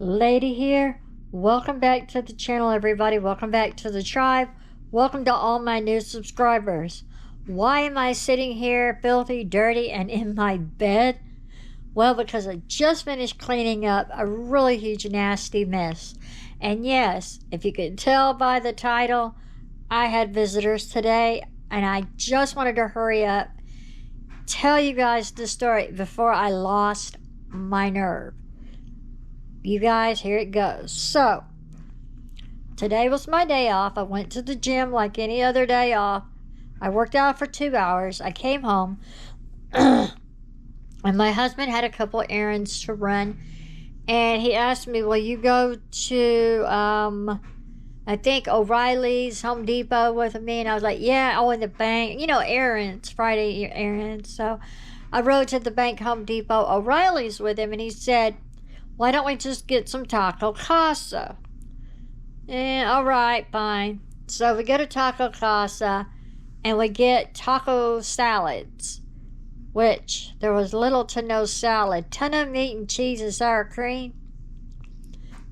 Lady here. Welcome back to the channel, everybody. Welcome back to the tribe. Welcome to all my new subscribers. Why am I sitting here filthy, dirty, and in my bed? Well, because I just finished cleaning up a really huge, nasty mess. And yes, if you could tell by the title, I had visitors today, and I just wanted to hurry up, tell you guys the story before I lost my nerve. You guys, here it goes. So, today was my day off. I went to the gym like any other day off. I worked out for 2 hours. I came home. And my husband had a couple errands to run. And he asked me, will you go to, I think O'Reilly's, Home Depot with me? And I was like, yeah, in the bank. You know, errands, Friday errands. So, I rode to the bank, Home Depot, O'Reilly's with him. And he said, why don't we just get some Taco Casa? All right, fine. So we go to Taco Casa and we get taco salads, which there was little to no salad. Ton of meat and cheese and sour cream.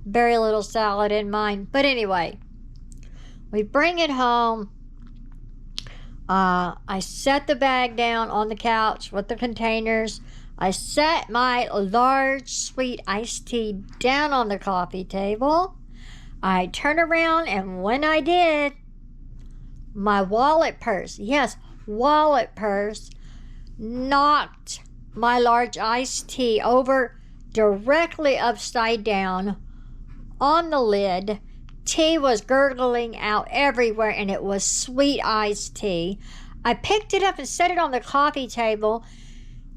Very little salad in mine. But anyway, we bring it home. I set the bag down on the couch with the containers. I set my large sweet iced tea down on the coffee table. I turned around, and when I did, my wallet purse, yes, wallet purse, knocked my large iced tea over directly upside down on the lid. Tea was gurgling out everywhere, and it was sweet iced tea. I picked it up and set it on the coffee table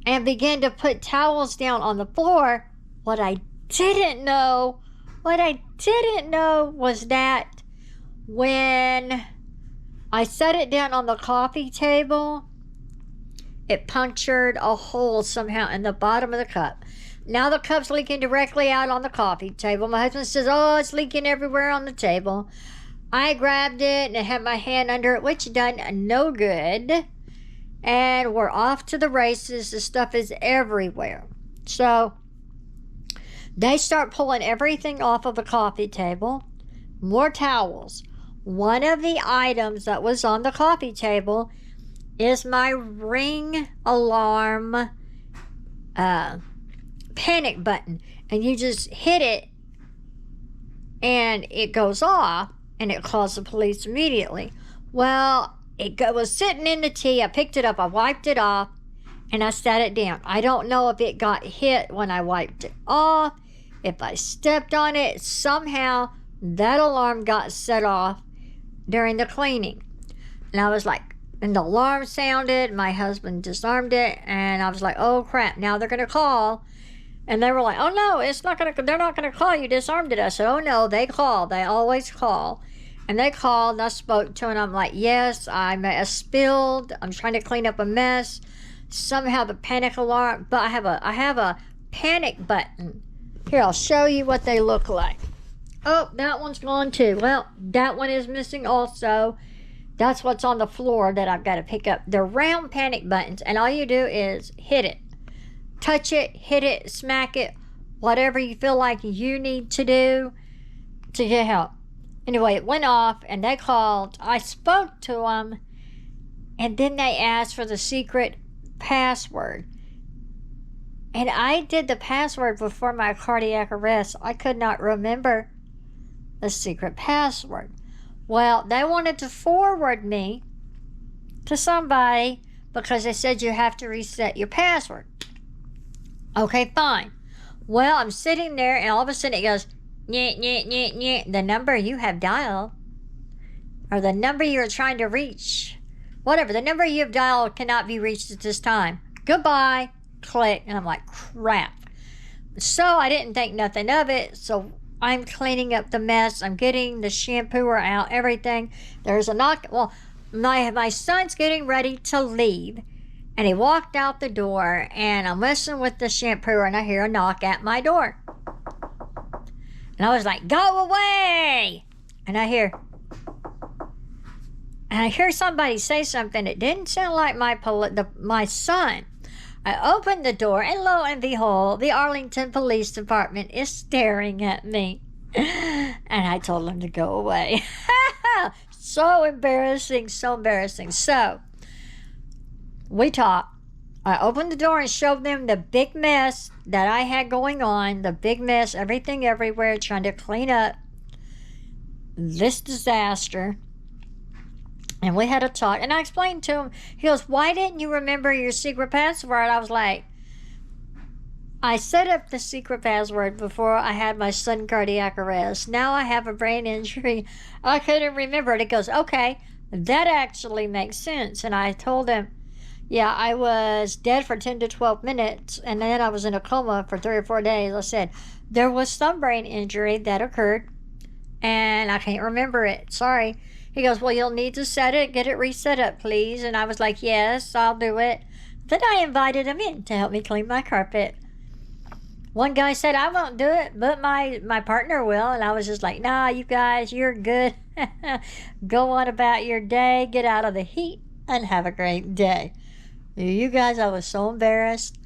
and began to put towels down on the floor. What I didn't know was that when I set it down on the coffee table, it punctured a hole somehow in the bottom of the cup. Now the cup's leaking directly out on the coffee table. My husband says, oh, it's leaking everywhere on the table. I grabbed it and I had my hand under it, which done no good. And we're off to the races. The stuff is everywhere. So they start pulling everything off of the coffee table. More towels. One of the items that was on the coffee table is my Ring alarm panic button. And you just hit it and it goes off and it calls the police immediately. Well, it was sitting in the tea. I picked it up. I wiped it off. And I set it down. I don't know if it got hit when I wiped it off. If I stepped on it. Somehow, that alarm got set off during the cleaning. And I was like, and the alarm sounded. My husband disarmed it. And I was like, oh, crap. Now they're going to call. And they were like, oh, no, they're not going to call. You disarmed it. I said, oh, no, they call. They always call. And they called, and I spoke to them, and I'm like, yes, I spilled. I'm trying to clean up a mess. Somehow the panic alarm, but I have a panic button. Here, I'll show you what they look like. Oh, that one's gone too. Well, that one is missing also. That's what's on the floor that I've got to pick up. They're round panic buttons, and all you do is hit it. Touch it, hit it, smack it, whatever you feel like you need to do to get help. Anyway, it went off, and they called. I spoke to them, and then they asked for the secret password. And I did the password before my cardiac arrest. I could not remember the secret password. Well, they wanted to forward me to somebody because they said you have to reset your password. Okay, fine. Well, I'm sitting there, and all of a sudden it goes, the number you have dialed, or the number you're trying to reach, whatever, the number you have dialed cannot be reached at this time. Goodbye. Click. And I'm like, crap. So I didn't think nothing of it. So I'm cleaning up the mess. I'm getting the shampooer out, everything. There's a knock. Well, my son's getting ready to leave. And he walked out the door, and I'm messing with the shampooer, and I hear a knock at my door. And I was like, go away! And I hear somebody say something. It didn't sound like my son. I opened the door, and lo and behold, the Arlington Police Department is staring at me. And I told them to go away. So embarrassing, so embarrassing. So, we talked. I opened the door and showed them the big mess that I had going on, the big mess, everything everywhere, trying to clean up this disaster. And we had a talk, and I explained to him, he goes, why didn't you remember your secret password? I was like, I set up the secret password before I had my sudden cardiac arrest. Now I have a brain injury. I couldn't remember it. He goes, okay, that actually makes sense. And I told him, yeah, I was dead for 10 to 12 minutes, and then I was in a coma for 3 or 4 days. I said, there was some brain injury that occurred, and I can't remember it. Sorry. He goes, well, you'll need to get it reset up, please. And I was like, yes, I'll do it. Then I invited him in to help me clean my carpet. One guy said, I won't do it, but my partner will. And I was just like, nah, you guys, you're good. Go on about your day, get out of the heat, and have a great day. You guys, I was so embarrassed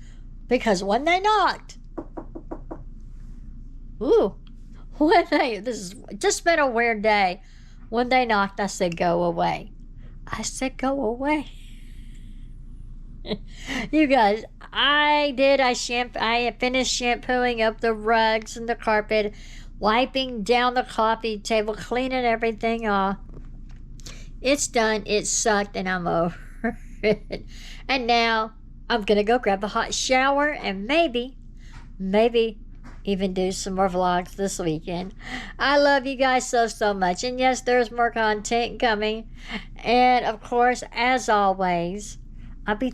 because when they knocked, this has just been a weird day. When they knocked, I said, go away. I said, go away. You guys, I finished shampooing up the rugs and the carpet, wiping down the coffee table, cleaning everything off. It's done. It sucked, and I'm over it. And now I'm going to go grab a hot shower and maybe even do some more vlogs this weekend. I love you guys so much. And yes, there's more content coming. And of course, as always, I'll be